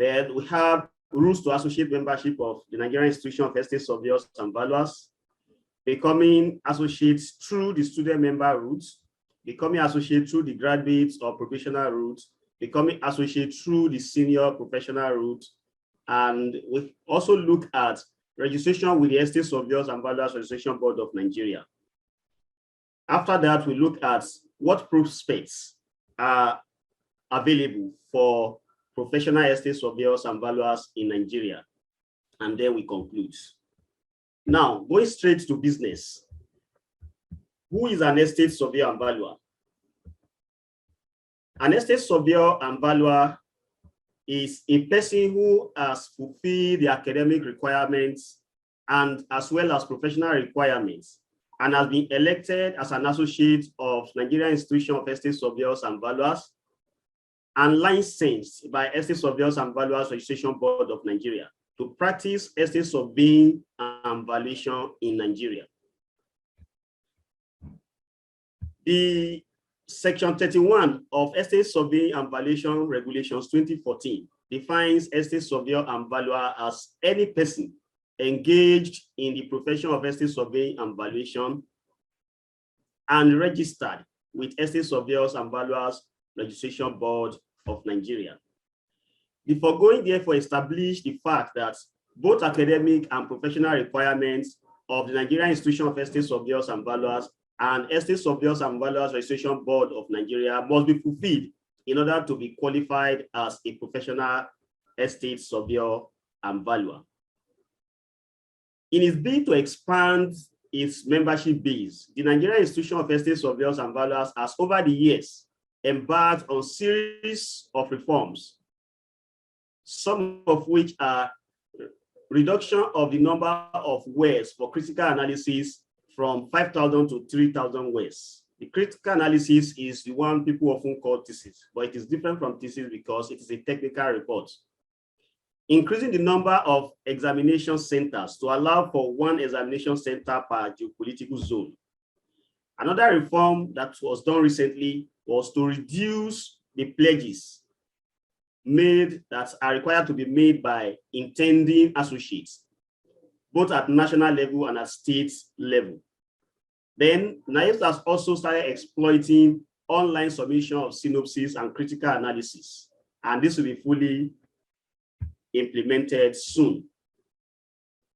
Then we have rules to associate membership of the Nigerian Institution of Estate Surveyors and Valuers, becoming associates through the student member route, becoming associate through the graduate or professional route, becoming associate through the senior professional route. And we also look at registration with the Estate Surveyors and Valuers Registration Board of Nigeria. After that, we look at what prospects are available for professional estate surveyors and valuers in Nigeria. And then we conclude. Now, going straight to business. Who is an estate surveyor and valuer? An estate surveyor and valuer is a person who has fulfilled the academic requirements and as well as professional requirements and has been elected as an associate of Nigerian Institution of Estate Surveyors and Valuers and licensed by Estate Surveyors and Valuers Registration Board of Nigeria to practice estate surveying and valuation in Nigeria. The Section 31 of Estate Surveying and Valuation Regulations 2014 defines estate surveyor and valuer as any person engaged in the profession of estate surveying and valuation and registered with Estate Surveyors and Valuers Registration Board of Nigeria. The foregoing therefore establish the fact that both academic and professional requirements of the Nigerian Institution of Estate Surveyors and Valuers and Estate Surveyors and Valuers Registration Board of Nigeria must be fulfilled in order to be qualified as a professional estate surveyor and valuer. In its bid to expand its membership base, the Nigerian Institution of Estate Surveyors and Valuers has over the years embarked on a series of reforms, some of which are reduction of the number of wells for critical analysis from 5,000 to 3,000 wells. The critical analysis is the one people often call thesis, but it is different from thesis because it is a technical report. Increasing the number of examination centers to allow for one examination center per geopolitical zone. Another reform that was done recently was to reduce the pledges made that are required to be made by intending associates, both at national level and at state level. Then NEMSA has also started exploiting online submission of synopsis and critical analysis, and this will be fully implemented soon.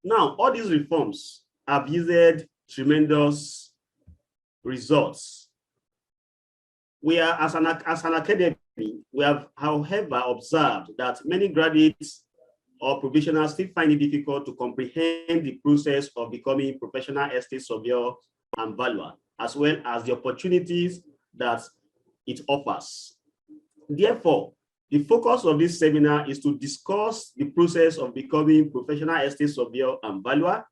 Now, all these reforms have yielded tremendous results. We are, as an academy, we have, however, observed that many graduates or professionals still find it difficult to comprehend the process of becoming professional estate surveyor and valuer, as well as the opportunities that it offers. Therefore, the focus of this seminar is to discuss the process of becoming professional estate surveyor and valuer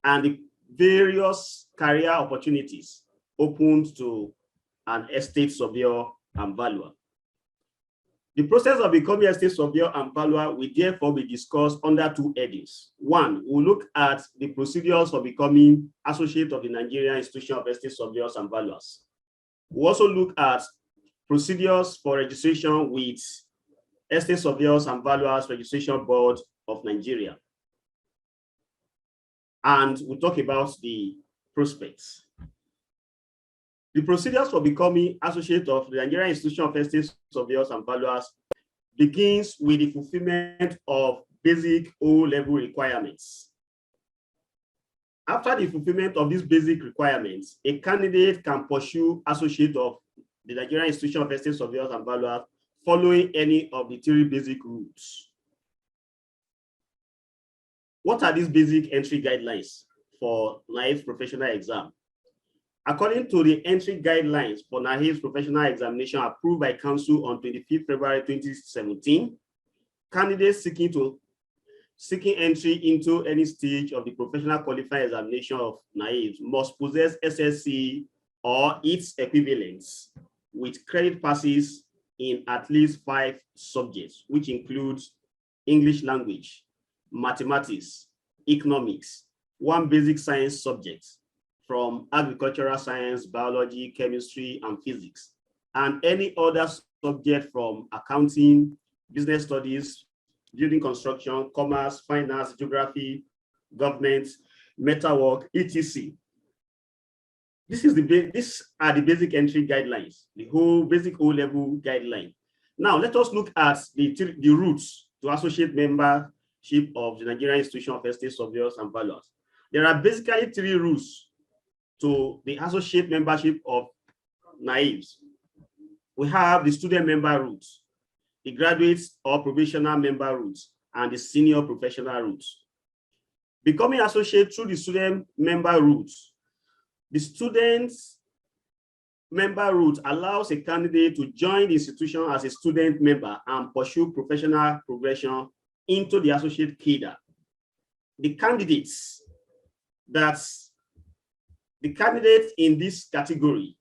and the various career opportunities open to an estate surveyor and valuer. The process of becoming estate surveyor and valuer will therefore be discussed under two headings. One, we'll look at the procedures for becoming associate of the Nigerian Institution of Estate Surveyors and Valuers. We'll also look at procedures for registration with Estate Surveyors and Valuers Registration Board of Nigeria. And we'll talk about the prospects. The procedures for becoming associate of the Nigerian Institution of Estate Surveyors and Valuers begins with the fulfillment of basic O-level requirements. After the fulfillment of these basic requirements, a candidate can pursue associate of the Nigerian Institution of Estate Surveyors and Valuers following any of the three basic routes. What are these basic entry guidelines for NAIF's professional exam? According to the entry guidelines for NAIF's professional examination approved by Council on 25th February 2017, candidates seeking entry into any stage of the professional qualifying examination of NAIF must possess SSC or its equivalents with credit passes in at least 5 subjects, which includes English language, mathematics, economics, 1 basic science subject from agricultural science, biology, chemistry, and physics, and any other subject from accounting, business studies, building construction, commerce, finance, geography, government, metalwork, etc. These are the basic entry guidelines, the whole basic O-level guideline. Now, let us look at the routes to associate membership of the Nigerian Institution of Estate Surveyors and Valuers. There are basically 3 routes to the associate membership of NAIVs. We have the student member route, the graduates or probational member route, and the senior professional route. Becoming associate through the student member route, the students member route allows a candidate to join the institution as a student member and pursue professional progression into the associate cadre. The candidates in this category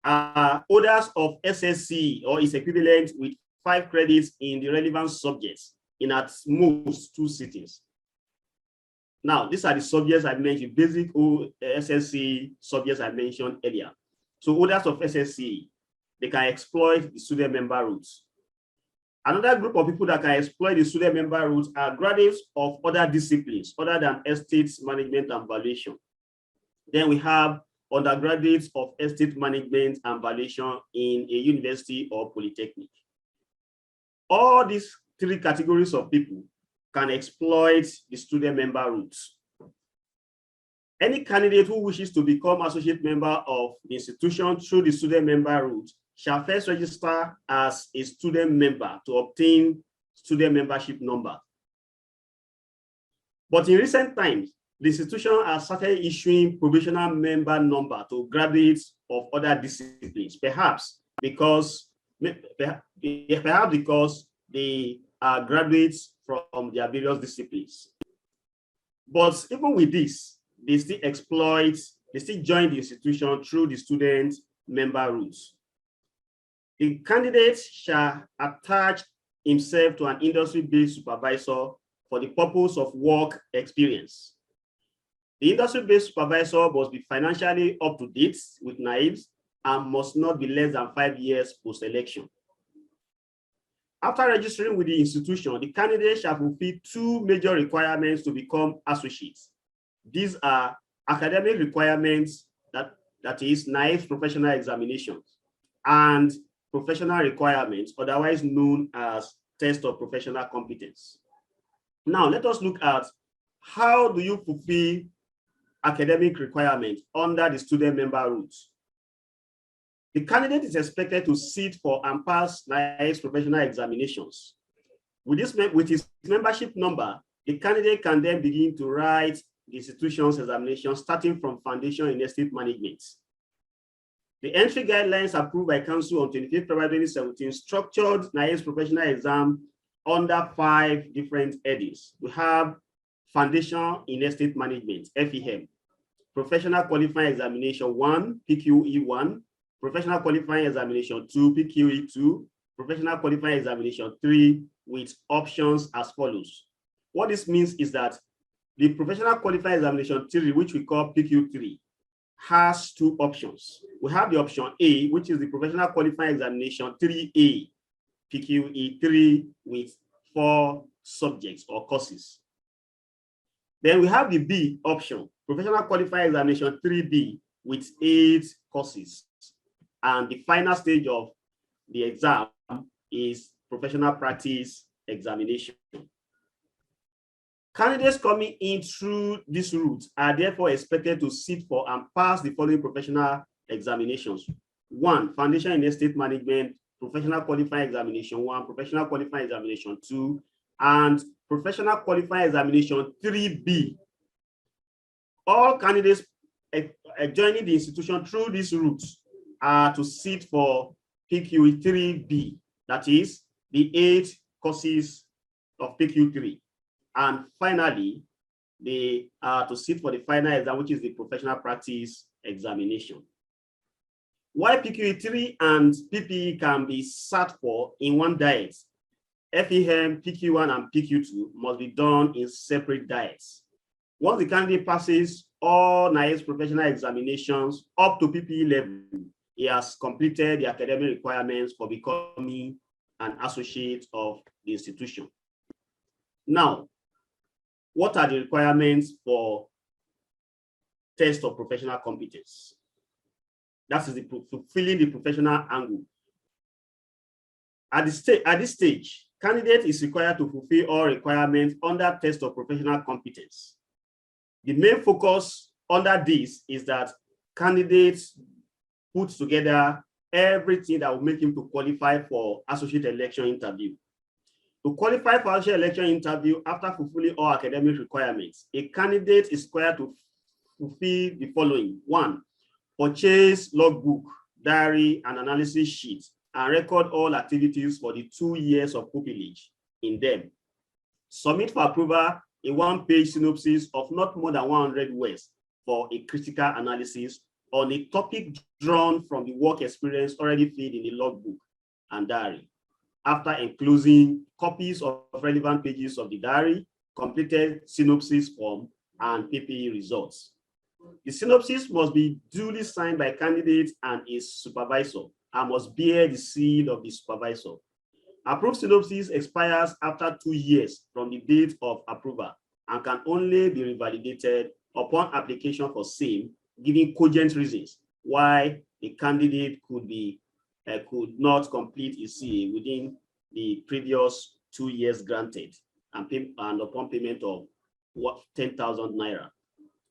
are holders of SSC or its equivalent with 5 credits in the relevant subjects in at most 2 sittings. Now, these are the subjects I mentioned, basic SSC subjects I mentioned earlier. So holders of SSC, they can exploit the student member routes. Another group of people that can exploit the student member routes are graduates of other disciplines other than estate management and valuation. Then we have undergraduates of estate management and valuation in a university or polytechnic. All these 3 categories of people can exploit the student member routes. Any candidate who wishes to become associate member of the institution through the student member route shall first register as a student member to obtain student membership number. But in recent times, the institution has started issuing provisional member number to graduates of other disciplines, perhaps because they are graduates from their various disciplines. But even with this, they still join the institution through the student member routes. The candidate shall attach himself to an industry-based supervisor for the purpose of work experience. The industry-based supervisor must be financially up to date with NAIVs and must not be less than 5 years post-election. After registering with the institution, the candidate shall fulfill 2 major requirements to become associates. These are academic requirements, that is NAIVs professional examinations, and professional requirements, otherwise known as test of professional competence. Now, let us look at how do you fulfill academic requirements under the student member routes. The candidate is expected to sit for and pass NAIVs professional examinations. With his membership number, the candidate can then begin to write the institution's examination starting from foundation in estate management. The entry guidelines approved by Council on 25th February 2017 structured NAIVs professional exam under 5 different headings. We have Foundation in Estate Management, FEM, Professional Qualifying Examination 1, PQE 1, Professional Qualifying Examination 2, PQE 2, Professional Qualifying Examination 3, with options as follows. What this means is that the Professional Qualifying Examination 3, which we call PQ 3, has 2 options. We have the option A, which is the Professional Qualifying Examination 3A, PQE 3, with 4 subjects or courses. Then we have the B option, Professional Qualifying Examination 3B, with 8 courses. And the final stage of the exam is professional practice examination. Candidates coming in through this route are therefore expected to sit for and pass the following professional examinations. 1, Foundation in Estate Management, Professional Qualifying Examination 1, Professional Qualifying Examination 2, and Professional Qualifying Examination 3B. All candidates joining the institution through this route are to sit for PQE 3B, that is the 8 courses of PQ 3. And finally, they are to sit for the final exam, which is the professional practice examination. While PQE 3 and PPE can be sat for in one diet, FEM, PQ1, and PQ2 must be done in separate diets. Once the candidate passes all NAIVs professional examinations up to PPE level, he has completed the academic requirements for becoming an associate of the institution. Now, what are the requirements for test of professional competence? That is fulfilling the professional angle. At this stage, candidate is required to fulfill all requirements under test of professional competence. The main focus under this is that candidates put together everything that will make him to qualify for associate election interview. To qualify for associate election interview after fulfilling all academic requirements, a candidate is required to fulfill the following. 1, purchase logbook, diary, and analysis sheet, and record all activities for the 2 years of pupillage in them. Submit for approval a 1-page synopsis of not more than 100 words for a critical analysis on a topic drawn from the work experience already filled in the logbook and diary, after enclosing copies of relevant pages of the diary, completed synopsis form, and PPE results. The synopsis must be duly signed by candidates and his supervisor and must bear the seal of the supervisor. Approved synopsis expires after 2 years from the date of approval and can only be revalidated upon application for same, giving cogent reasons why the candidate could not complete his CA within the previous 2 years granted and upon payment of 10,000 naira.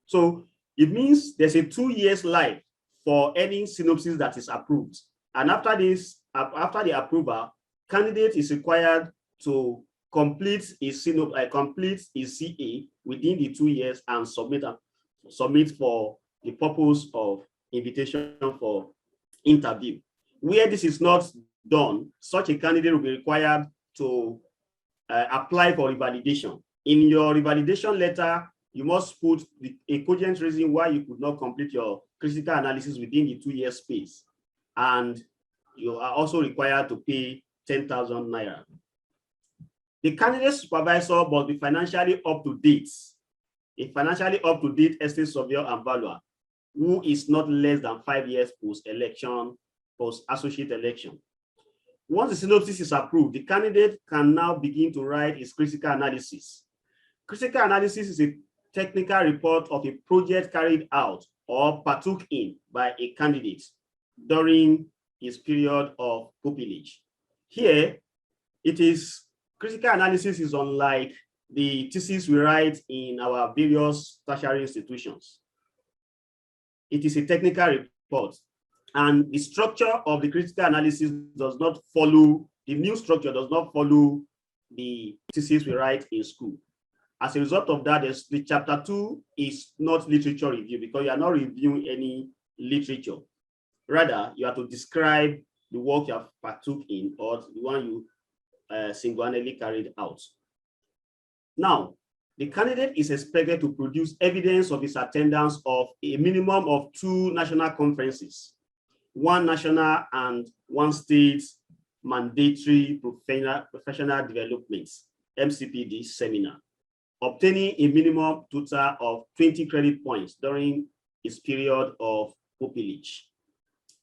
So it means there's a 2 years life for any synopsis that is approved. And after the approval, candidate is required to complete his CA within the 2 years and submit for the purpose of invitation for interview. Where this is not done, such a candidate will be required to apply for revalidation. In your revalidation letter, you must put a cogent reason why you could not complete your critical analysis within the 2 year space. And you are also required to pay 10,000 naira. The candidate supervisor must be financially up to date. A financially up to date estate surveyor and valuer who is not less than 5 years post-associate election. Once the synopsis is approved, the candidate can now begin to write his critical analysis. Critical analysis is a technical report of a project carried out or partook in by a candidate during his period of pupillage. Here, critical analysis is unlike the thesis we write in our various tertiary institutions. It is a technical report, and the structure of the critical analysis does not follow, the new structure does not follow the thesis we write in school. As a result of that, the chapter 2 is not literature review because you are not reviewing any literature. Rather, you have to describe the work you have partook in or the one you single-handedly carried out. Now, the candidate is expected to produce evidence of his attendance of a minimum of 2 national conferences, 1 national and 1 state mandatory professional development, MCPD seminar, obtaining a minimum total of 20 credit points during his period of pupillage.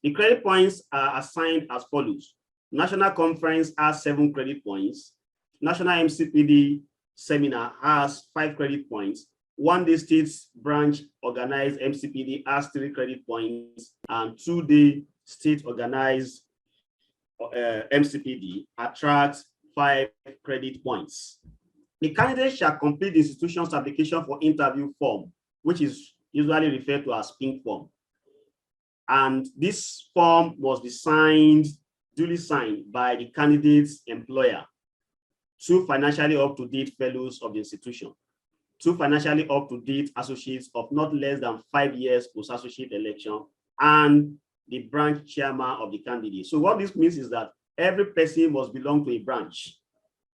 The credit points are assigned as follows. National conference has 7 credit points. National MCPD seminar has 5 credit points. 1-day state branch organized MCPD has 3 credit points, and 2-day state organized MCPD attracts 5 credit points. The candidate shall complete the institution's application for interview form, which is usually referred to as pink form. And this form must be duly signed by the candidate's employer, 2 financially up-to-date fellows of the institution, 2 financially up-to-date associates of not less than 5 years post-associate election, and the branch chairman of the candidate. So what this means is that every person must belong to a branch.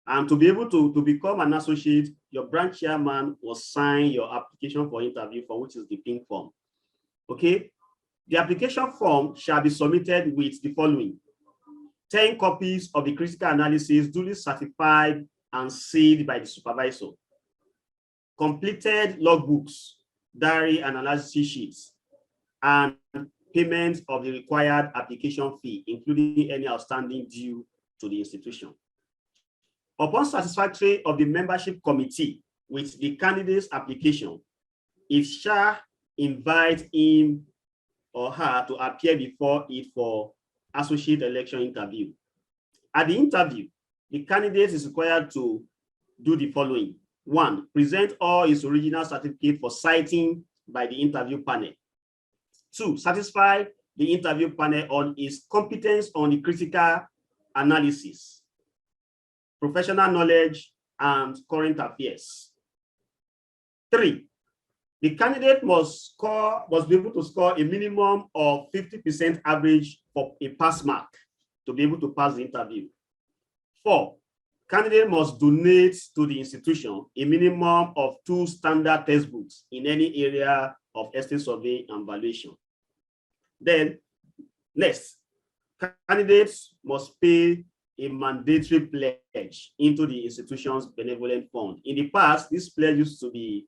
And to be able to become an associate, your branch chairman will sign your application for interview form, which is the pink form. Okay? The application form shall be submitted with the following: 10 copies of the critical analysis duly certified and sealed by the supervisor, completed logbooks, diary and analysis sheets, and payment of the required application fee, including any outstanding due to the institution. Upon satisfactory of the membership committee with the candidate's application, it shall invite him or her to appear before it for associate election interview. At the interview, the candidate is required to do the following. 1, present all his original certificate for citing by the interview panel. 2, satisfy the interview panel on his competence on the critical analysis, professional knowledge, and current affairs. 3, the candidate must be able to score a minimum of 50% average for a pass mark to be able to pass the interview. 4, candidate must donate to the institution a minimum of 2 standard textbooks in any area of estate survey and valuation. Then, next, candidates must pay a mandatory pledge into the institution's benevolent fund. In the past, this pledge used to be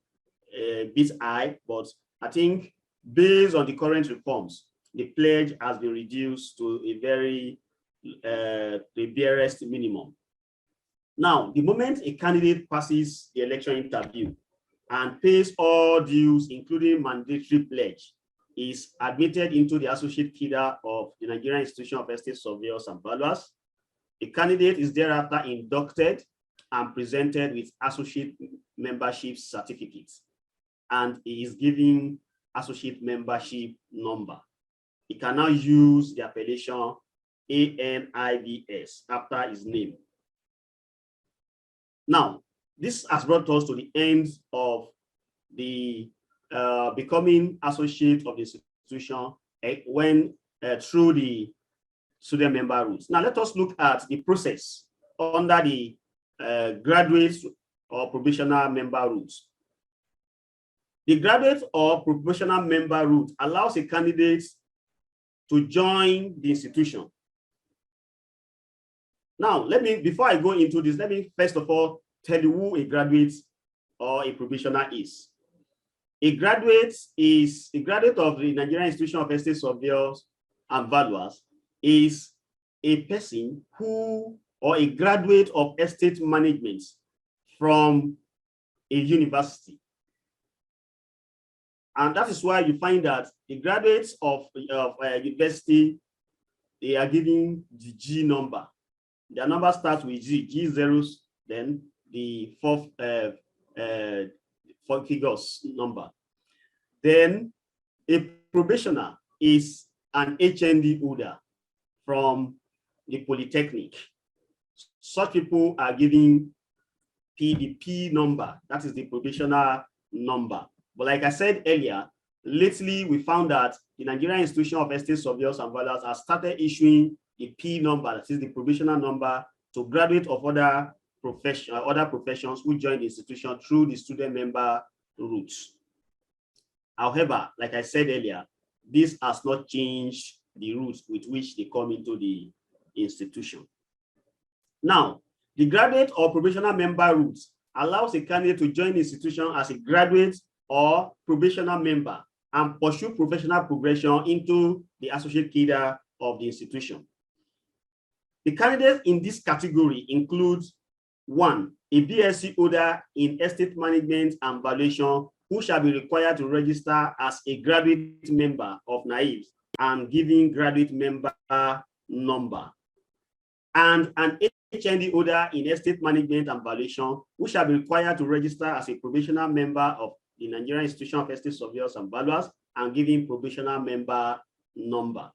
a bit high, but I think based on the current reforms, the pledge has been reduced to a very the barest minimum. Now, the moment a candidate passes the election interview and pays all dues, including mandatory pledge, is admitted into the associate cadre of the Nigerian Institution of Estate Surveyors and Valuers. The candidate is thereafter inducted and presented with associate membership certificates, and he is given associate membership number. He can now use the appellation ANIVS after his name. Now, this has brought us to the end of the becoming associate of the institution when through the student member route. Now, let us look at the process under the graduate or probational member route. The graduate or probational member route allows a candidate to join the institution. Now, before I go into this, let me first of all tell you who a graduate or a probationer is. A graduate of the Nigerian Institution of Estate Surveyors and Valuers is a person or a graduate of estate management from a university. And that is why you find that the graduates of university, they are given the G number. Their number starts with G zeros, then the four figures number. Then a probationer is an HND holder from the Polytechnic. Such people are given the P number, that is the probationer number. But like I said earlier, lately we found that the Nigerian Institution of Estate Surveyors and Valuers has started issuing the P number, that is the probational number, to graduates of other professions who join the institution through the student member route. However, like I said earlier, this has not changed the route with which they come into the institution. Now, the graduate or probational member route allows a candidate to join the institution as a graduate or probational member and pursue professional progression into the associate cadre of the institution. The candidates in this category include 1, a BSc holder in estate management and valuation who shall be required to register as a graduate member of NAIVS and giving graduate member number, and an HND holder in estate management and valuation who shall be required to register as a probational member of the Nigerian Institution of Estate Surveyors and Valuers and giving probational member number.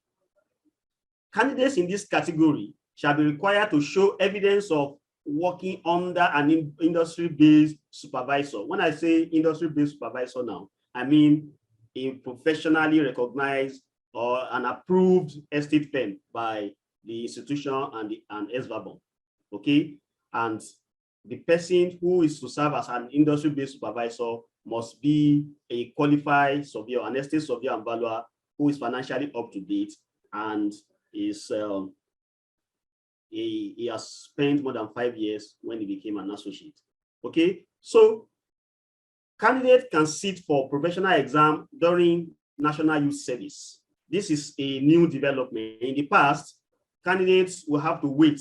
Candidates in this category shall be required to show evidence of working under an industry-based supervisor. When I say industry-based supervisor now, I mean a professionally recognized or an approved estate firm by the institution and SVABON. Okay, and the person who is to serve as an industry-based supervisor must be a qualified surveyor, an estate surveyor and valuer who is financially up to date and is he has spent more than 5 years when he became an associate. Okay, so candidates can sit for professional exam during National Youth Service. This is a new development. In the past, candidates will have to wait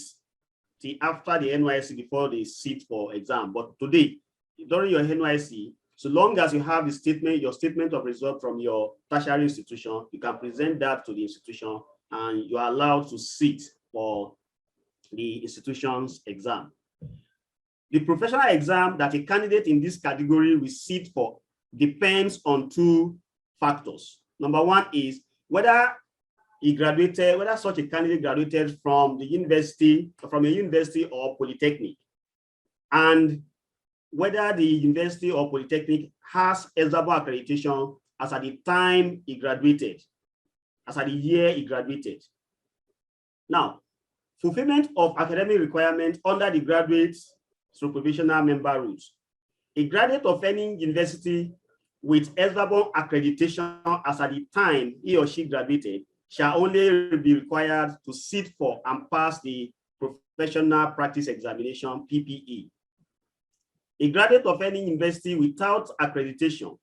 till after the NYSC before they sit for exam. But today, during your NYSC, so long as you have the statement, your statement of result from your tertiary institution, you can present that to the institution and you are allowed to sit for the institution's exam. The professional exam that a candidate in this category will sit for depends on two factors. Number one is whether such a candidate graduated from a university or polytechnic, and whether the university or polytechnic has eligible accreditation as at the time he graduated, as at the year he graduated. Now, fulfillment of academic requirements under the graduate provisional member rules. A graduate of any university with eligible accreditation as at the time he or she graduated shall only be required to sit for and pass the professional practice examination, PPE. A graduate of any university without accreditation,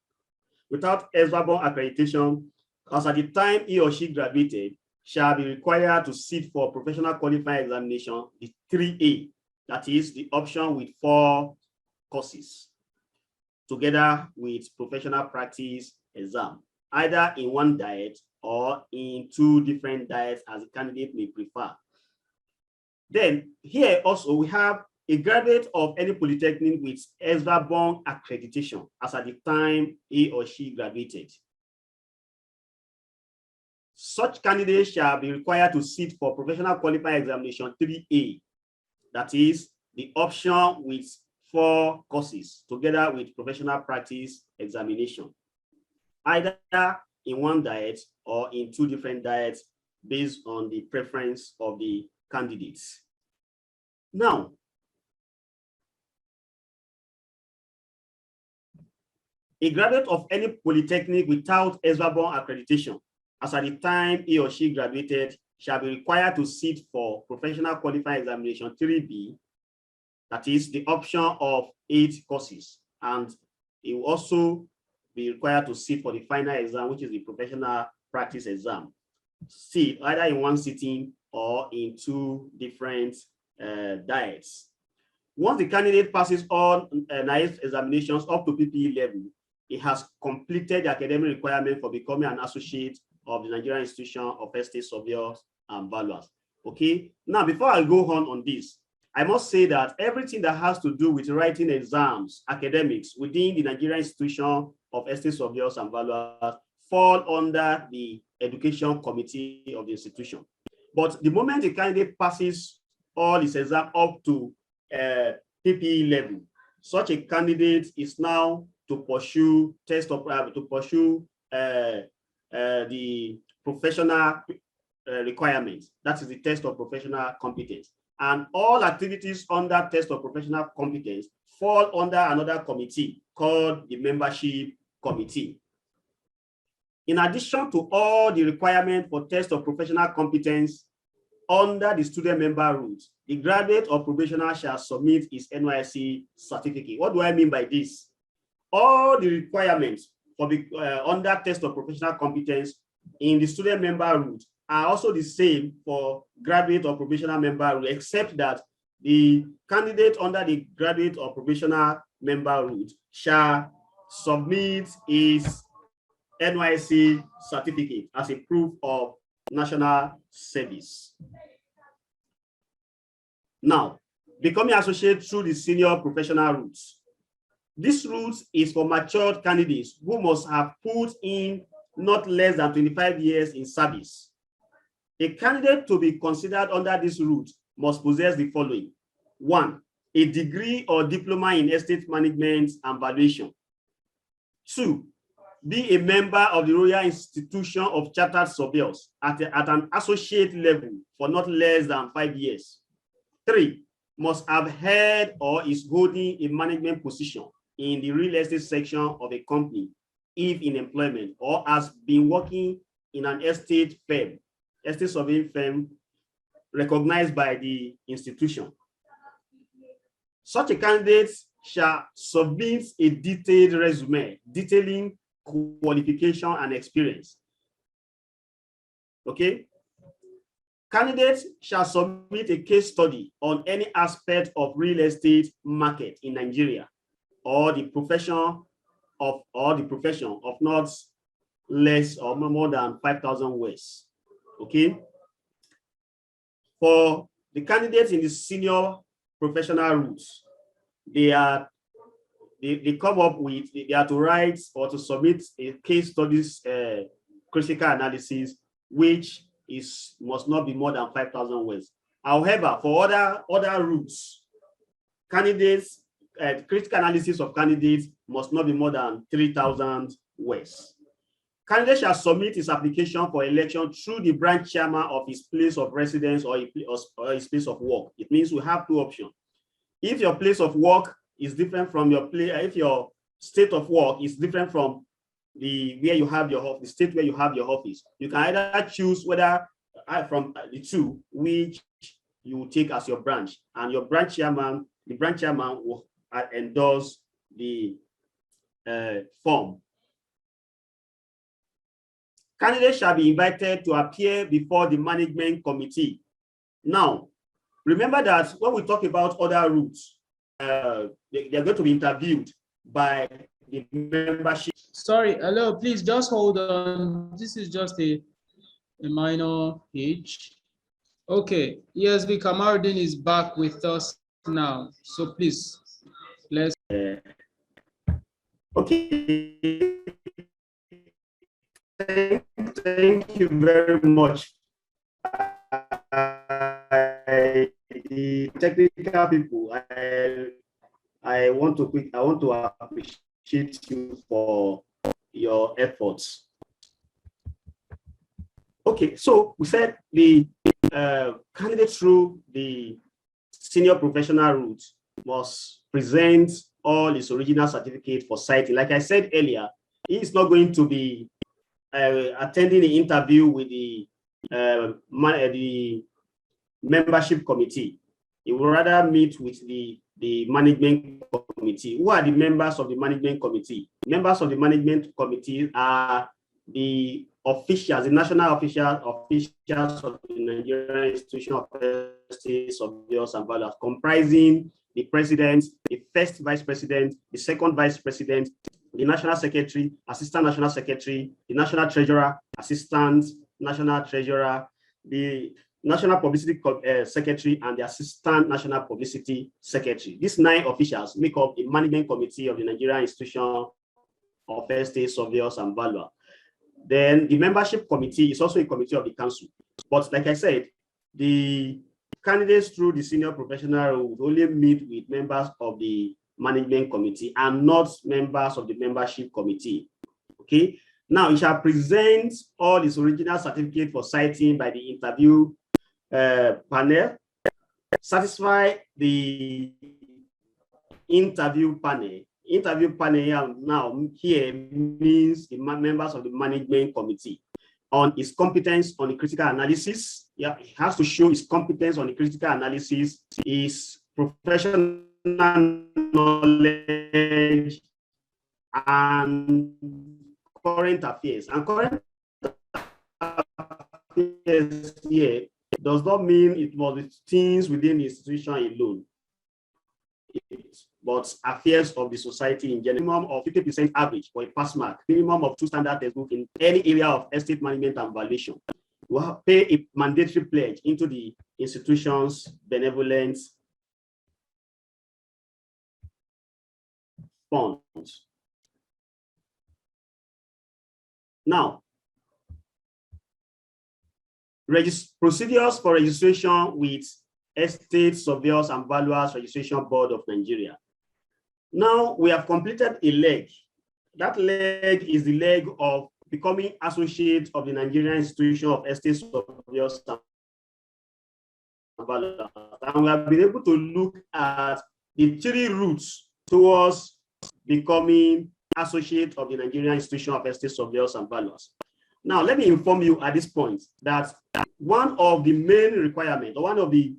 without eligible accreditation, as at the time he or she graduated, shall be required to sit for professional qualifying examination, the 3A, that is the option with 4 courses, together with professional practice exam, either in one diet or in 2 different diets as the candidate may prefer. Then here also we have a graduate of any polytechnic with ESVA-born accreditation as at the time he or she graduated. Such candidates shall be required to sit for professional qualifying examination 3A, that is the option with 4 courses, together with professional practice examination, either in one diet or in 2 different diets based on the preference of the candidates. Now, a graduate of any polytechnic without ESVA-born accreditation as at the time he or she graduated shall be required to sit for professional qualifying examination 3B, that is the option of 8 courses, and he will also be required to sit for the final exam, which is the professional practice exam, sit either in one sitting or in 2 different diets. Once the candidate passes all NIH examinations up to PPE level, he has completed the academic requirement for becoming an associate of the Nigerian Institution of Estate Surveyors and Valuers. Okay, now before I go on this, I must say that everything that has to do with writing exams, academics within the Nigerian Institution of Estate Surveyors and Valuers fall under the Education Committee of the institution. But the moment the candidate passes all his exams up to PPE level, such a candidate is now to pursue the professional requirements. That is the test of professional competence. And all activities under test of professional competence fall under another committee called the membership committee. In addition to all the requirements for test of professional competence under the student member rules, the graduate or probationer shall submit his NYSC certificate. What do I mean by this? All the requirements for the under test of professional competence in the student member route are also the same for graduate or probational member route, except that the candidate under the graduate or probational member route shall submit his NYSC certificate as a proof of national service. Now, becoming associate through the senior professional routes. This route is for matured candidates who must have put in not less than 25 years in service. A candidate to be considered under this route must possess the following: 1, a degree or diploma in estate management and valuation. 2, be a member of the Royal Institution of Chartered Surveyors at an associate level for not less than 5 years. 3, must have held or is holding a management position in the real estate section of a company if in employment, or has been working in an estate surveying firm recognized by the institution. Such a candidate shall submit a detailed resume detailing qualification and experience. Okay. Candidates shall submit a case study on any aspect of real estate market in Nigeria or the profession of not less or more than 5,000 words. Okay. For the candidates in the senior professional routes, they come up with, they are to write or to submit a case studies critical analysis, which must not be more than 5,000 words. However, for other routes, candidates, critical analysis of candidates must not be more than 3,000 words. Candidate shall submit his application for election through the branch chairman of his place of residence or his place of work. It means we have two options. If your place of work is different from your place, if your state of work is different from the state where you have your office, you can either choose whether from the two which you take as your branch, and your branch chairman, the branch chairman will endorse the form. Candidates shall be invited to appear before the management committee. Now, remember that when we talk about other routes, they are going to be interviewed by the membership. Sorry, hello, please just hold on. This is just a minor hitch. Okay, ESB Kamaruddin is back with us now. So please, let's. Okay. Thank you very much. The technical people, I want to appreciate you for your efforts. Okay, so we said the candidate through the senior professional route must present all his original certificate for citing. Like I said earlier, he is not going to be attending the interview with the membership committee. He will rather meet with the management committee. Who are the members of the management committee? Members of the management committee are the officials, the national officials of the Nigerian Institution of Estate Surveyors and Valuers, comprising the president, the first vice president, the second vice president, the national secretary, assistant national secretary, the national treasurer, assistant national treasurer, the national publicity secretary, and the assistant national publicity secretary. These 9 officials make up the management committee of the Nigerian Institution of Estate Surveyors and Valuers. Then the membership committee is also a committee of the council. But like I said, the candidates through the senior professional will only meet with members of the management committee and not members of the membership committee. Okay. Now, he shall present all his original certificate for citing by the interview panel, satisfy the interview panel. Interview panel now here means the members of the management committee on his competence on the critical analysis. Yeah, he has to show his competence on the critical analysis, his professional knowledge, and current affairs. And current affairs here does not mean it must be things within the institution alone, but affairs of the society in general. Minimum of 50% average for a pass mark, minimum of 2 standard textbooks in any area of estate management and valuation. You will pay a mandatory pledge into the institution's benevolent funds. Now, procedures for registration with Estate Surveyors and Valuers Registration Board of Nigeria. Now we have completed a leg. That leg is the leg of becoming associate of the Nigerian Institution of Estate Surveyors and Valuers. And we have been able to look at the 3 routes towards becoming associate of the Nigerian Institution of Estate Surveyors and Valuers. Now, let me inform you at this point that one of the main requirements, or one of the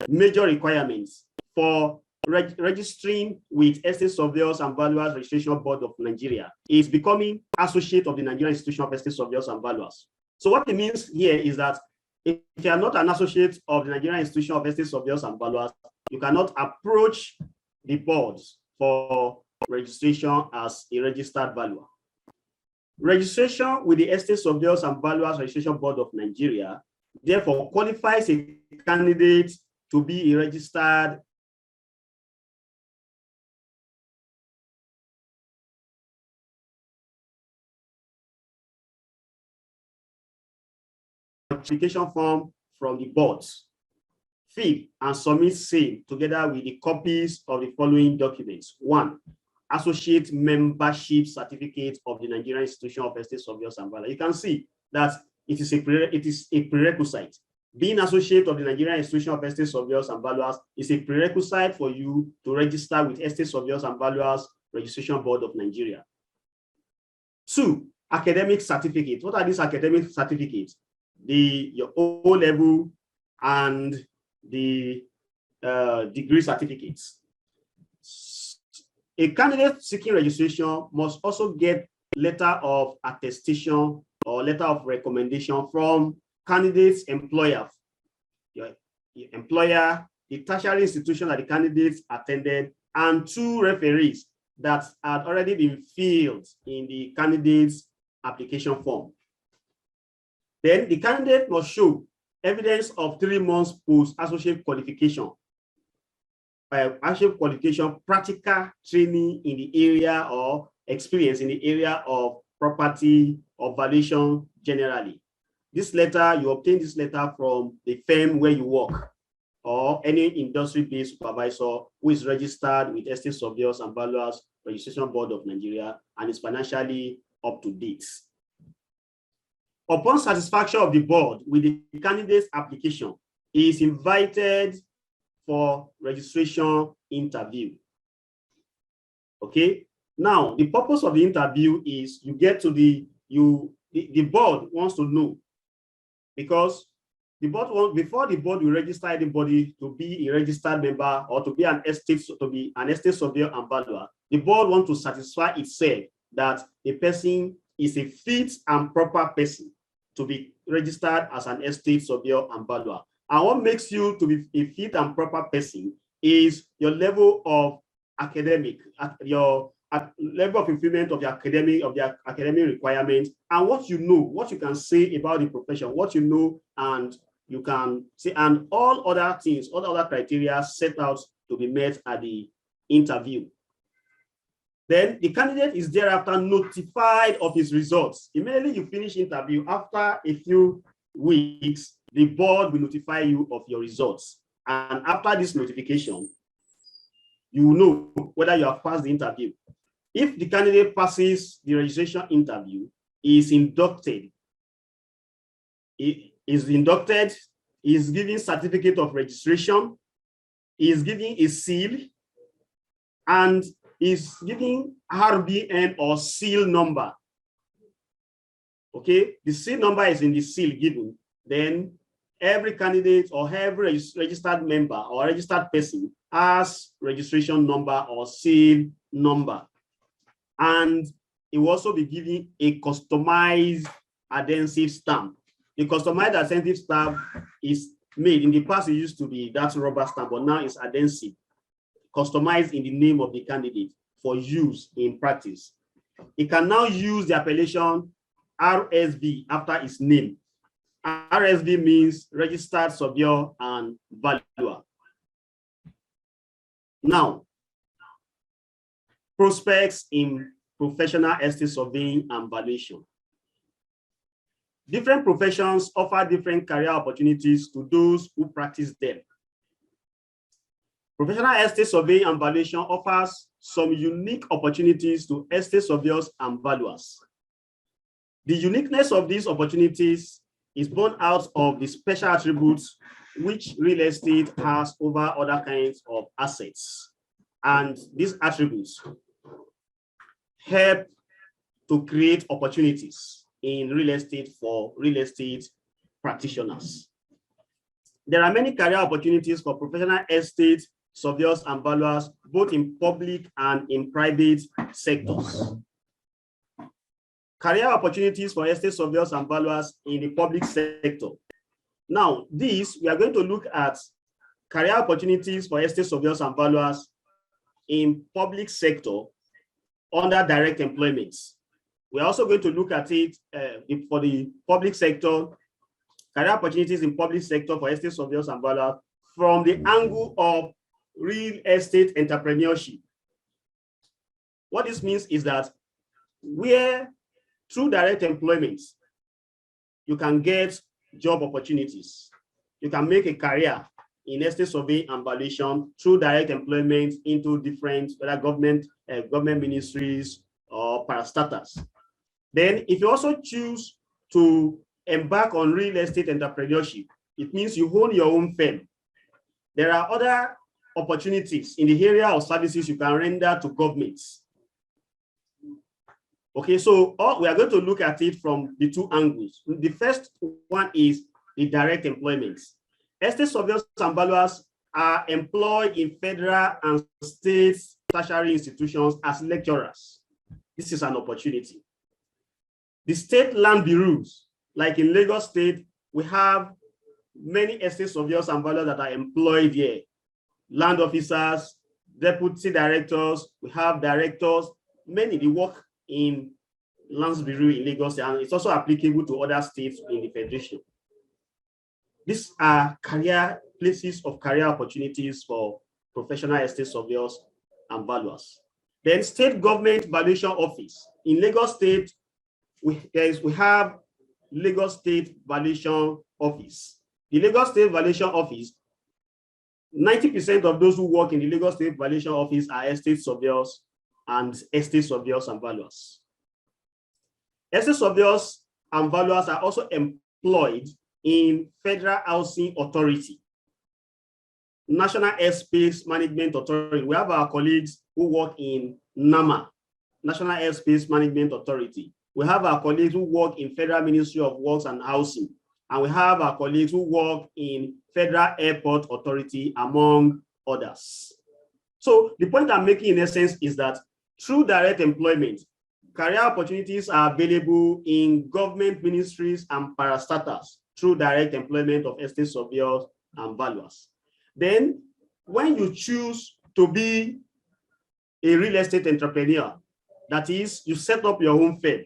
major requirements for registering with Estate Surveyors and Valuers Registration Board of Nigeria is becoming associate of the Nigerian Institution of Estate Surveyors and Valuers. So what it means here is that If you are not an associate of the Nigerian Institution of Estate Surveyors and Valuers, you cannot approach the boards for registration as a registered valuer. Registration with the Estate Surveyors and Valuers Registration Board of Nigeria therefore qualifies a candidate to be a registered application form from the boards. Fill and submit same together with the copies of the following documents. 1, associate membership certificate of the Nigerian Institution of Estate Surveyors and Valuers. You can see that it is a prerequisite. Being associate of the Nigerian Institution of Estate Surveyors and Valuers is a prerequisite for you to register with Estate Surveyors and Valuers Registration Board of Nigeria. 2, academic certificate. What are these academic certificates? Your O-level and the degree certificates. A candidate seeking registration must also get letter of attestation or letter of recommendation from candidate's employer, your employer, the tertiary institution that the candidates attended, and 2 referees that had already been filled in the candidate's application form. Then the candidate must show evidence of 3 months post-associate qualification, associate qualification, practical training in the area or experience in the area of property or valuation generally. This letter, you obtain this letter from the firm where you work or any industry-based supervisor who is registered with Estate Surveyors and Valuers Registration Board of Nigeria and is financially up to date. Upon satisfaction of the board with the candidate's application, he is invited for registration interview. Okay. Now, the purpose of the interview is you get to the board wants to know, because the board before the board will register anybody to be a registered member or to be an estate surveyor and valuer. The board wants to satisfy itself that the person is a fit and proper person to be registered as an estate surveyor and valuer. And what makes you to be a fit and proper person is your level of academic, your level of fulfillment of the academic requirements, and what you know, what you can say about the profession, what you know, and you can say, and all other things, all other criteria set out to be met at the interview. Then the candidate is thereafter notified of his results. Immediately you finish interview, after a few weeks, the board will notify you of your results. And after this notification, you will know whether you have passed the interview. If the candidate passes the registration interview, he is inducted. He is given certificate of registration, he is given a seal, and is giving RBN or seal number. Okay, the seal number is in the seal given. Then every candidate or every registered member or registered person has registration number or seal number. And it will also be giving a customized adhesive stamp. The customized adhesive stamp is made. In the past, it used to be that rubber stamp, but now it's adhesive, customized in the name of the candidate for use in practice. It can now use the appellation RSV after its name. RSV means Registered Surveyor and Valuer. Now, prospects in professional estate surveying and valuation. Different professions offer different career opportunities to those who practice them. Professional estate surveying and valuation offers some unique opportunities to estate surveyors and valuers. The uniqueness of these opportunities is born out of the special attributes which real estate has over other kinds of assets. And these attributes help to create opportunities in real estate for real estate practitioners. There are many career opportunities for professional estate surveyors and valuers, both in public and in private sectors. Career opportunities for estate surveyors and valuers in the public sector. Now, we are going to look at career opportunities for estate surveyors and valuers in public sector under direct employment. We're also going to look at it for the public sector, career opportunities in public sector for estate surveyors and valuers from the angle of real estate entrepreneurship. What this means is that where through direct employment, you can get job opportunities. You can make a career in estate survey and valuation through direct employment into different whether government ministries or parastatals. Then if you also choose to embark on real estate entrepreneurship, it means you own your own firm. There are other opportunities in the area of services you can render to governments. Okay, so we are going to look at it from the two angles. The first one is the direct employment. Estate surveyors and valuers are employed in federal and state tertiary institutions as lecturers. This is an opportunity. The state land bureaus, like in Lagos State, we have many estate surveyors and valuers that are employed here. Land officers, deputy directors, we have directors, many, they work in Lands Bureau in Lagos, and it's also applicable to other states in the Federation. These are places of career opportunities for professional estate surveyors and valuers. Then state government valuation office. In Lagos State, we have Lagos State Valuation Office. The Lagos State Valuation Office, 90% of those who work in the Lagos State Valuation Office are estate surveyors and valuers. Estate surveyors and valuers are also employed in Federal Housing Authority, National Airspace Management Authority. We have our colleagues who work in NEMSA, National Airspace Management Authority. We have our colleagues who work in Federal Ministry of Works and Housing, and we have our colleagues who work in Federal Airport Authority, among others. So the point I'm making in essence is that through direct employment, career opportunities are available in government ministries and parastatals through direct employment of estate surveyors and valuers. Then when you choose to be a real estate entrepreneur, that is, you set up your own firm,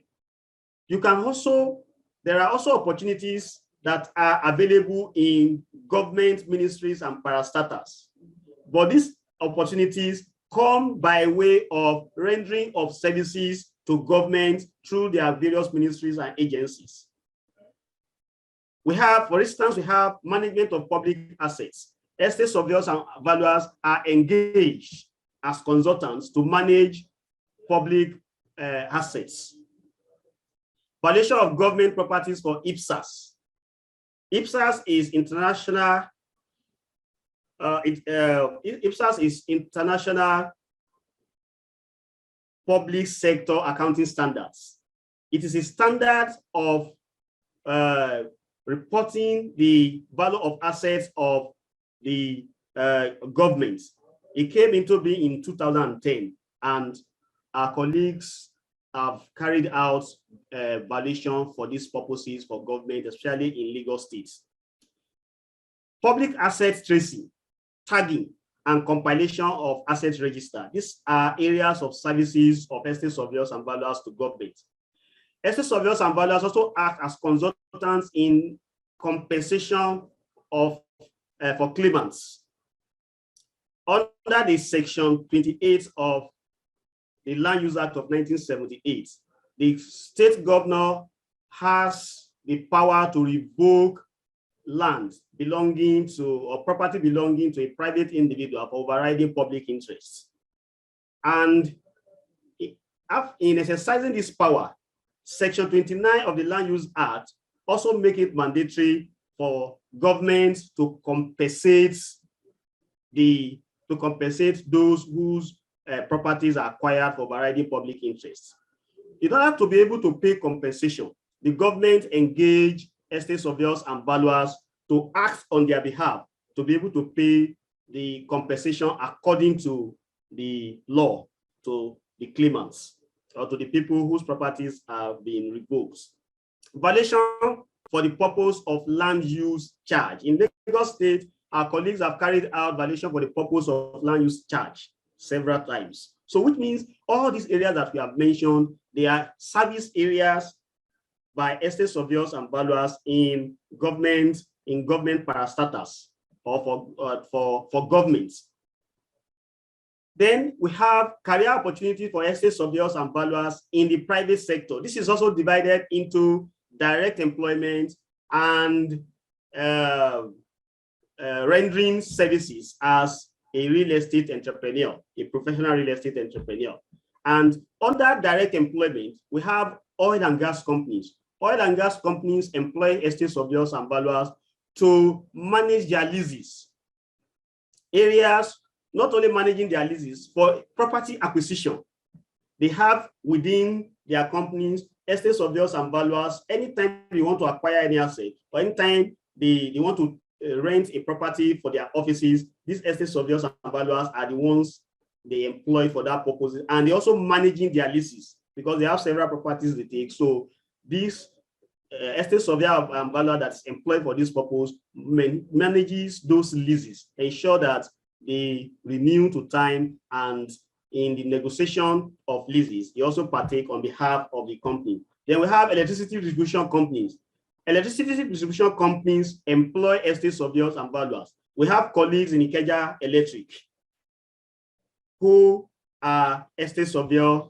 there are also opportunities that are available in government ministries and parastatals. But these opportunities come by way of rendering of services to government through their various ministries and agencies. We have, for instance, we have management of public assets. Estate surveyors and valuers are engaged as consultants to manage public assets. Valuation of government properties for IPSAS. IPSAS is international. IPSAS is international public sector accounting standards. It is a standard of reporting the value of assets of the government. It came into being in 2010, and our colleagues have carried out valuation for these purposes for government, especially in Lagos State. Public asset tracing, tagging, and compilation of asset register. These are areas of services of estate surveyors and valuers to government. Estate surveyors and valuers also act as consultants in compensation for claimants. Under the section 28 of the Land Use Act of 1978, the state governor has the power to revoke land belonging to or property belonging to a private individual for overriding public interests. And in exercising this power, section 29 of the Land Use Act also make it mandatory for government to compensate those whose properties are acquired for overriding public interests. In order to be able to pay compensation, the government engage estate surveyors and valuers to act on their behalf to be able to pay the compensation according to the law to the claimants or to the people whose properties have been revoked. Valuation for the purpose of land use charge. In Lagos State, our colleagues have carried out violation for the purpose of land use charge several times. So which means all these areas that we have mentioned, they are service areas by estate surveyors and valuers in government parastatals or for governments. Then we have career opportunities for estate surveyors and valuers in the private sector. This is also divided into direct employment and rendering services as a real estate entrepreneur, a professional real estate entrepreneur. And under direct employment, we have oil and gas companies. Oil and gas companies employ estate surveyors and valuers to manage their leases. Areas, not only managing their leases, for property acquisition. They have within their companies estate surveyors and valuers. Anytime they want to acquire any asset, or anytime they want to rent a property for their offices, these estate surveyors and valuers are the ones they employ for that purpose. And they're also managing their leases because they have several properties they take. So this estate surveyor and valuer that's employed for this purpose manages those leases, ensure that they renew to time, and in the negotiation of leases, they also partake on behalf of the company. Then we have electricity distribution companies. Electricity distribution companies employ estate surveyors and valuers. We have colleagues in Ikeja Electric who are estate surveyors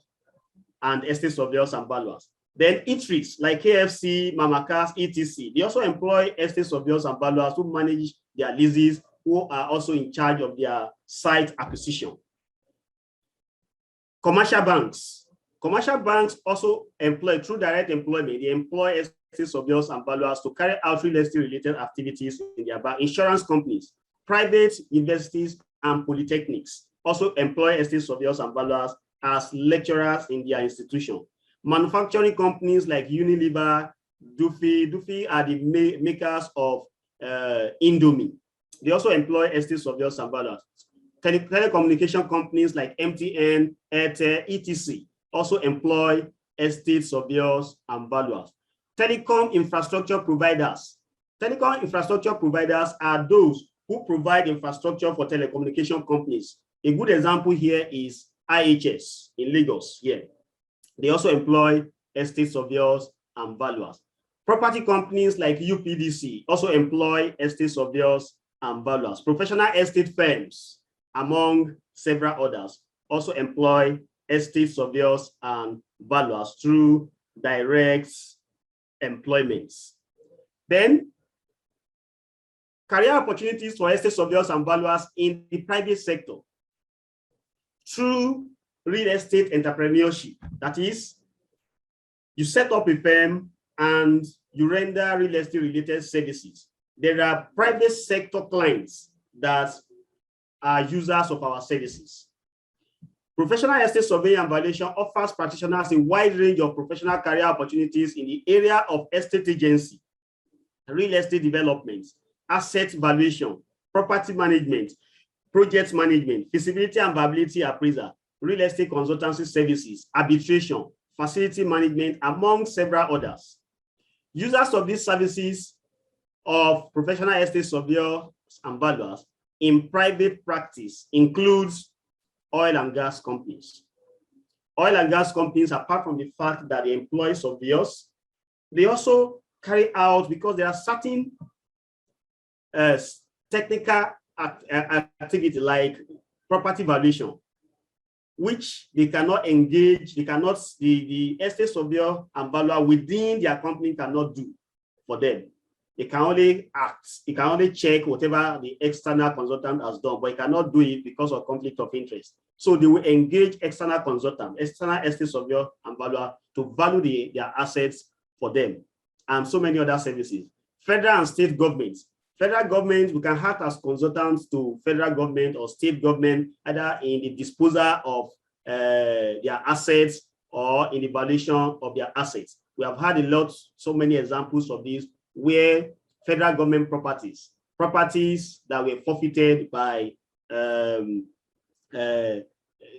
and valuers. Then eateries like KFC, Mama Cass, etc. They also employ estate surveyors and valuers who manage their leases, who are also in charge of their site acquisition. Commercial banks also employ, through direct employment, they employ estate surveyors and valuers to carry out real estate related activities in their bank. Insurance companies, private universities, and polytechnics also employ estate surveyors and valuers as lecturers in their institution. Manufacturing companies like Unilever, Dufy are the makers of Indomie. They also employ estate surveyors and valuers. Telecommunication companies like MTN, Airtel, etc. also employ estate surveyors and valuers. Telecom infrastructure providers. Telecom infrastructure providers are those who provide infrastructure for telecommunication companies. A good example here is IHS in Lagos here. They also employ estate surveyors and valuers. Property companies like UPDC also employ estate surveyors and valuers. Professional estate firms, among several others, also employ estate surveyors and valuers through direct employments. Then, career opportunities for estate surveyors and valuers in the private sector through real estate entrepreneurship. That is, you set up a firm and you render real estate related services. There are private sector clients that are users of our services. Professional estate surveying and valuation offers practitioners a wide range of professional career opportunities in the area of estate agency, real estate development, asset valuation, property management, project management, feasibility and viability appraisal, real estate consultancy services, arbitration, facility management, among several others. Users of these services of professional estate surveyors and valuers in private practice includes oil and gas companies. Oil and gas companies, apart from the fact that they employ surveyors, they also carry out, because there are certain technical activity like property valuation, which they cannot engage, the estate surveyor and valuer within their company cannot do for them. It can only act, it can only check whatever the external consultant has done, but it cannot do it because of conflict of interest. So they will engage external consultant, external estate surveyor and valuer to value their assets for them, and so many other services. Federal and state governments. Federal government, we can act as consultants to federal government or state government, either in the disposal of their assets or in the valuation of their assets. We have had so many examples of this, where federal government properties that were forfeited by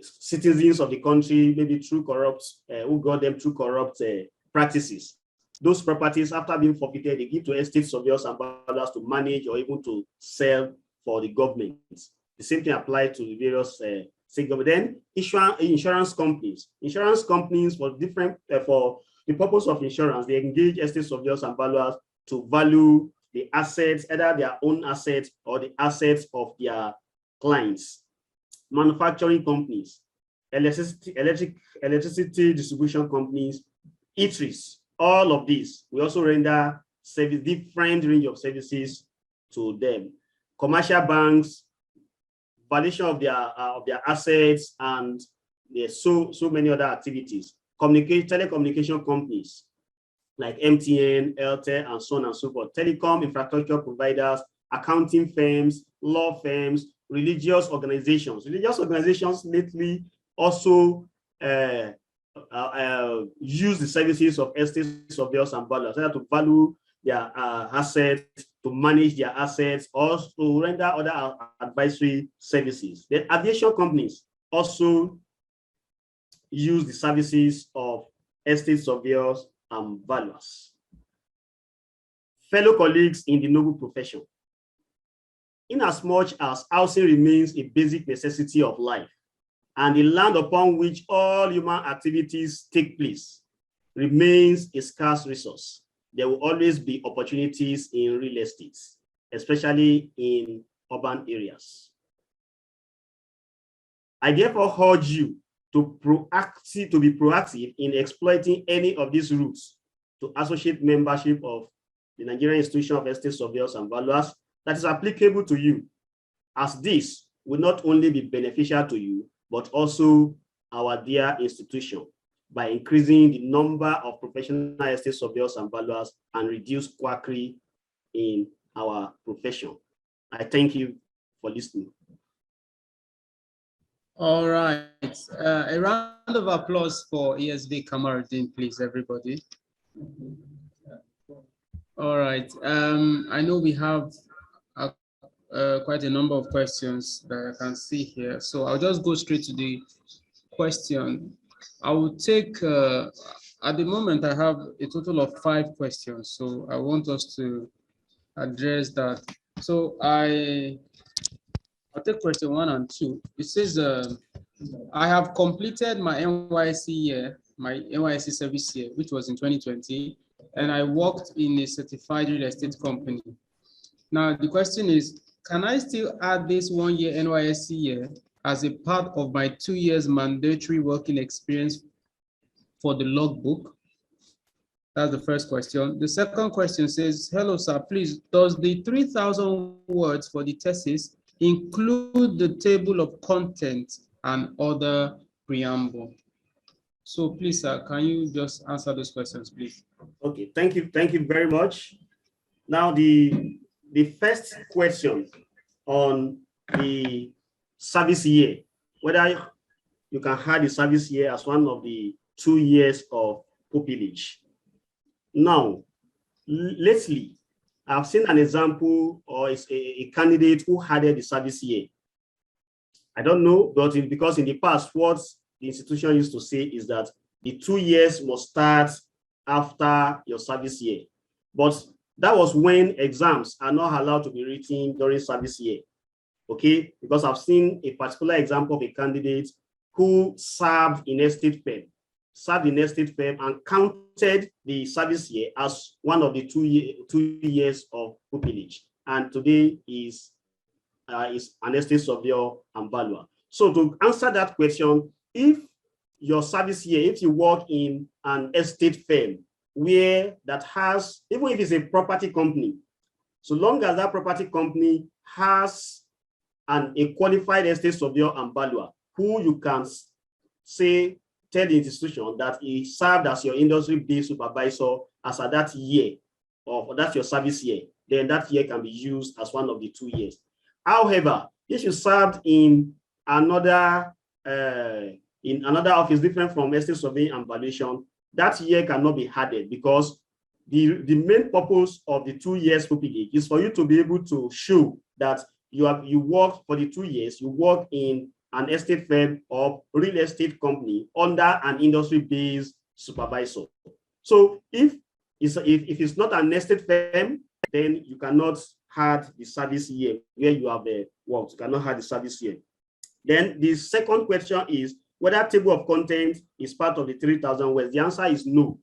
citizens of the country, maybe through corrupt, who got them through corrupt practices. those properties, after being forfeited, they give to estate surveyors and valuers to manage or even to sell for the government. The same thing applies to the various state government. Then insurance companies. Insurance companies for different for the purpose of insurance, they engage estate surveyors and valuers to value the assets, either their own assets or the assets of their clients. Manufacturing companies, electricity distribution companies, eateries, all of these. We also render service, different range of services to them. Commercial banks, valuation of their assets, and there's so many other activities. Telecommunication companies like MTN, Airtel, and so on and so forth. Telecom infrastructure providers, accounting firms, law firms, religious organizations. Religious organizations lately also use the services of estate surveyors and valuers, either to value their assets, to manage their assets, or to render other advisory services. The aviation companies also use the services of estate surveyors and valuers. Fellow colleagues in the noble profession, inasmuch as housing remains a basic necessity of life, and the land upon which all human activities take place remains a scarce resource, there will always be opportunities in real estate, especially in urban areas. I therefore urge you to be proactive in exploiting any of these routes to associate membership of the Nigerian Institution of Estate Surveyors and Valuers that is applicable to you, as this will not only be beneficial to you, but also our dear institution, by increasing the number of professional estate surveyors and valuers and reduce quackery in our profession. I thank you for listening. All right, a round of applause for ESV Kamaruddin, please, everybody. All right, I know we have quite a number of questions that I can see here, so I'll just go straight to the question. I will take, at the moment, I have a total of 5 questions, so I want us to address that. So I'll take question 1 and 2. It says, I have completed my NYSC year, my NYSC service year, which was in 2020, and I worked in a certified real estate company. Now, the question is, can I still add this 1 year NYSC year as a part of my 2 years mandatory working experience for the logbook? That's the first question. The second question says, hello, sir, please, does the 3,000 words for the thesis include the table of contents and other preamble? So please, sir, can you just answer those questions, please? Okay, thank you very much. Now, the first question on the service year, whether you can have the service year as one of the 2 years of pupillage. Now, lately, I've seen an example or a candidate who had the service year. I don't know, but because in the past, what the institution used to say is that the 2 years must start after your service year. But that was when exams are not allowed to be written during service year. Okay, because I've seen a particular example of a candidate who served in estate firm, and counted the service year as one of the 2 years of pupillage, and today is an estate surveyor and valuer. So to answer that question, if your service year, if you work in an estate firm where that has, even if it's a property company, so long as that property company has a qualified estate surveyor and valuer who you can say, tell the institution that he served as your industry-based supervisor as at that year, or that's your service year, then that year can be used as one of the 2 years. However, if you served in another office different from estate surveying and valuation, that year cannot be added, because the main purpose of the 2 years pupillage is for you to be able to show that you work for the 2 years, you work in an estate firm or real estate company under an industry-based supervisor. So if if it's not a nested firm, then you cannot add the service year where you have worked. You cannot add the service year. Then the second question is whether table of content is part of the 3,000 words. The answer is no.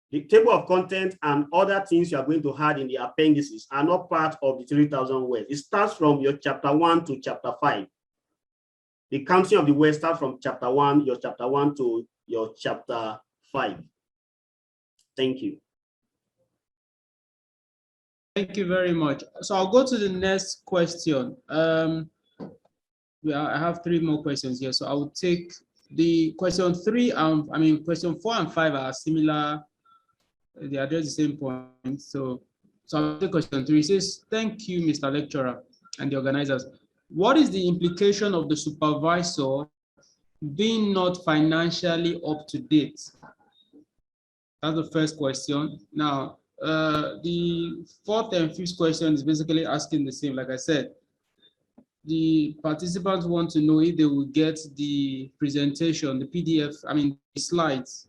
The table of content and other things you are going to add in the appendices are not part of the 3,000 words. It starts from your chapter 1 to chapter 5. The counting of the words starts from chapter 1, your chapter 1 to your chapter 5. Thank you. Thank you very much. So I'll go to the next question. I have 3 more questions here. So I will take the question 3. Question 4 and 5 are similar. They address the same point. So I'll take question 3. It says, thank you, Mr. Lecturer and the organizers. What is the implication of the supervisor being not financially up to date? That's the first question. Now, the 4th and 5th question is basically asking the same. Like I said, the participants want to know if they will get the presentation, the PDF, the slides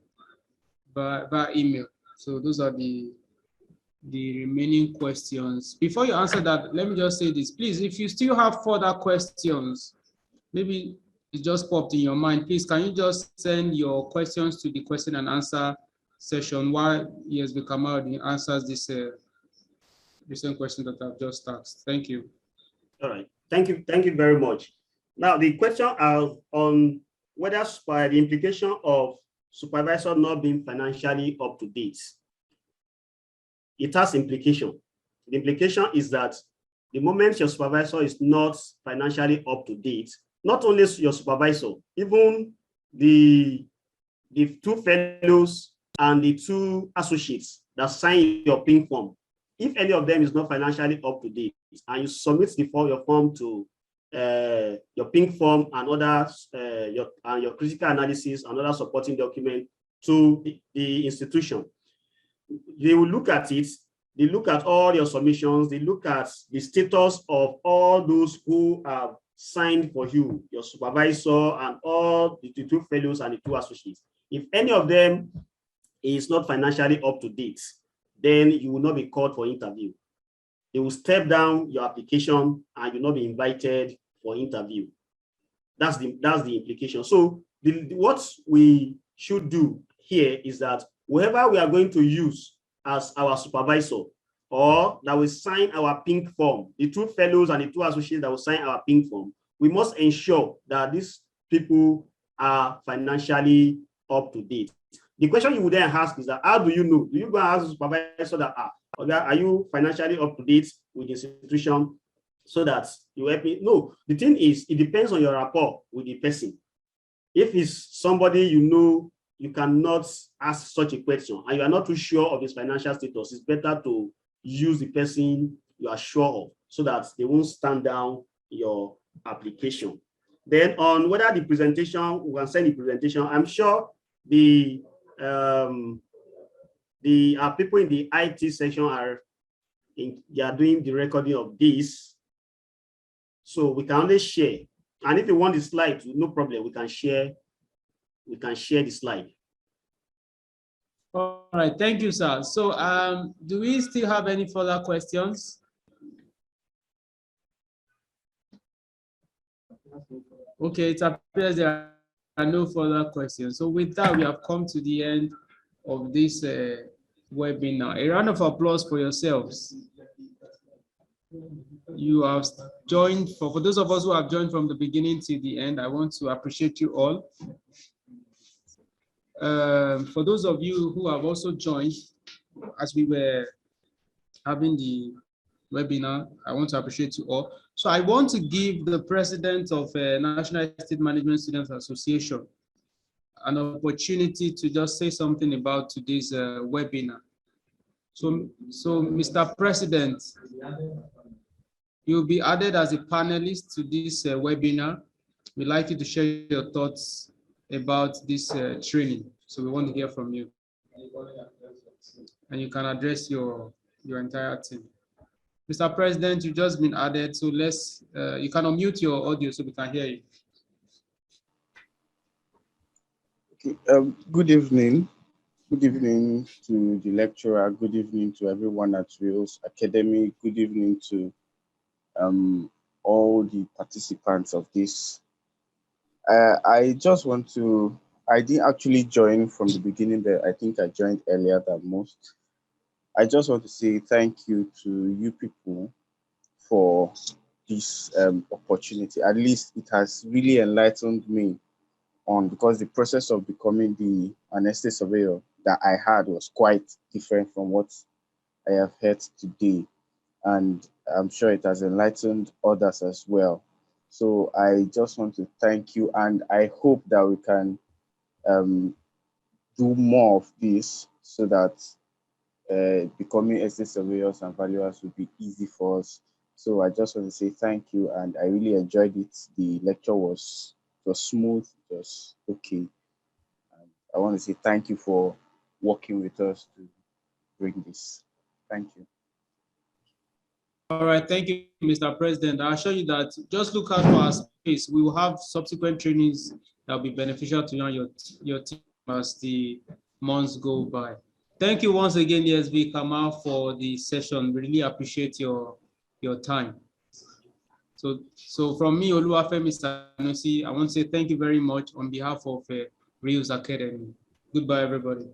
by email. So those are the remaining questions. Before you answer that, let me just say this. Please, if you still have further questions, maybe it just popped in your mind, please, can you just send your questions to the question and answer session while ESB Kamarudin answers this recent question that I've just asked. Thank you. All right. Thank you very much. Now, the question on whether the implication of supervisor not being financially up to date. It has implication. The implication is that the moment your supervisor is not financially up to date, not only your supervisor, even the 2 fellows and the 2 associates that sign your PIN form, if any of them is not financially up to date, and you submit your form to your PIN form and others, your critical analysis and other supporting document to the institution, they will look at it. They look at all your submissions. They look at the status of all those who have signed for you, your supervisor and all the 2 fellows and the 2 associates. If any of them is not financially up to date, then you will not be called for interview. They will step down your application and you will not be invited for interview. That's the implication. So what we should do here is that whoever we are going to use as our supervisor or that will sign our PIN form, the 2 fellows and the 2 associates that will sign our PIN form, we must ensure that these people are financially up to date. The question you would then ask is that, how do you know? Do you go and ask the supervisor that, are you financially up to date with the institution so that you help me? No, the thing is, it depends on your rapport with the person. If it's somebody you know, you cannot ask such a question and you are not too sure of his financial status, it's better to use the person you are sure of so that they won't stand down your application. Then on whether the presentation, we can send the presentation, I'm sure the people in the IT section they are doing the recording of this, so we can only share. And if you want the slide, no problem, we can share the slide. All right, thank you, sir. So do we still have any further questions? Okay, it appears there are no further questions. So with that, we have come to the end of this webinar. A round of applause for yourselves. You have joined, for those of us who have joined from the beginning to the end, I want to appreciate you all. For those of you who have also joined as we were having the webinar, I want to appreciate you all. So I want to give the president of National Estate Management Students Association an opportunity to just say something about today's webinar. So Mr. President, you'll be added as a panelist to this webinar. We'd like you to share your thoughts about this training. So we want to hear from you. And you can address your entire team. Mr. President, you've just been added, so you can unmute your audio so we can hear you. Okay, good evening. Good evening to the lecturer. Good evening to everyone at Wales Academy. Good evening to all the participants of this. I just want to, I didn't actually join from the beginning, but I think I joined earlier than most. I just want to say thank you to you people for this opportunity. At least it has really enlightened me on, because the process of becoming an estate surveyor that I had was quite different from what I have heard today. And I'm sure it has enlightened others as well. So I just want to thank you, and I hope that we can um, do more of this so that becoming estate surveyors and valuers will be easy for us. So I just want to say thank you, and I really enjoyed it. The lecture was smooth, it was okay. And I want to say thank you for working with us to bring this. Thank you. All right, thank you, Mr. President. I assure you that just look out for our space. We will have subsequent trainings that will be beneficial to you and your team as the months go by. Thank you once again, ESV Kamal, for the session. We really appreciate your time. So from me, Oluwafemi Sanusi, I want to say thank you very much on behalf of Reals Academy. Goodbye, everybody.